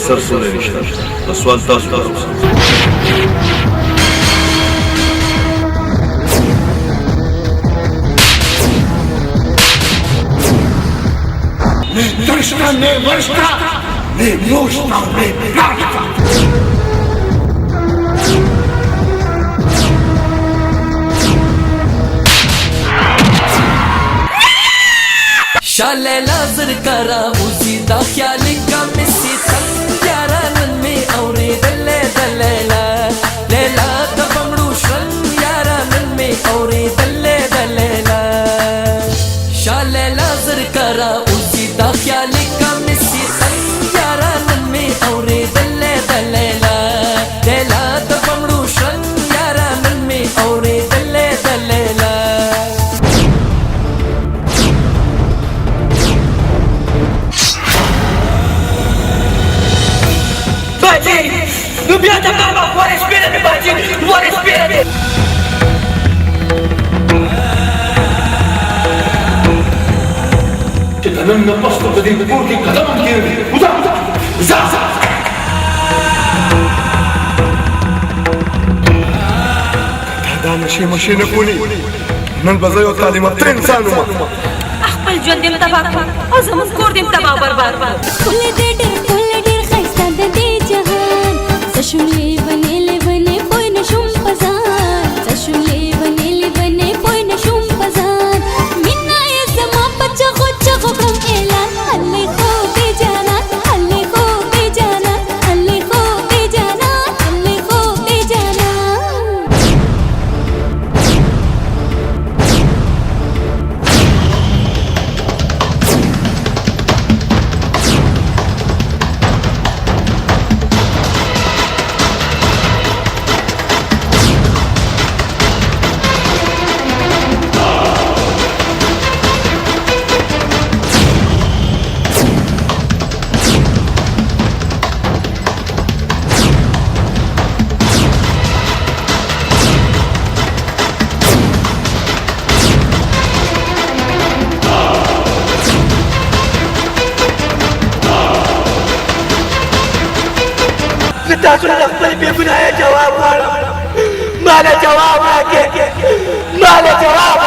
پروفیسر سولې نشته د سوال تاسو ته Drășca, ne vășca, ne mușta, ne plata. शाले लाजर करा उसी दा ख्याल का मिसी तक यारा नन में औरे दले दले ला लेला दबंगड़ू शन यारा नन में औरे दले दले ला शाले लाजर करा उसी दा ख्याल का मिसी तक यारा नन में औरे दले दले ला लेला दबंगड़ू शन यारा नन में औरे दले दले ला Nu viața ta, mă, oare spune-te, băgi, oare spune-te! تتمنى بسطة دي بوركي قدما كيري وزا زا زا دا نشي مشي نکونی نن بزا یو تعلیمات انسان وما خپل ژوند دې تباه کړ او زموږ کور دې تباه برباد کړ کله دې ډېر ښایسته د دې جهان زه شوم لیونې پوه نه شوم په ځان زه شوم لیونې پوه نه شوم په ځان مینه یې زما په چغو کړم اعلان هلې خو بې جانان هلې خو بې جانان هلې خو بې جانان هلې خو بې جانان تاسو له خپل بې ګناه جواب غواړم، ما له جواب راکړئ، ما له جواب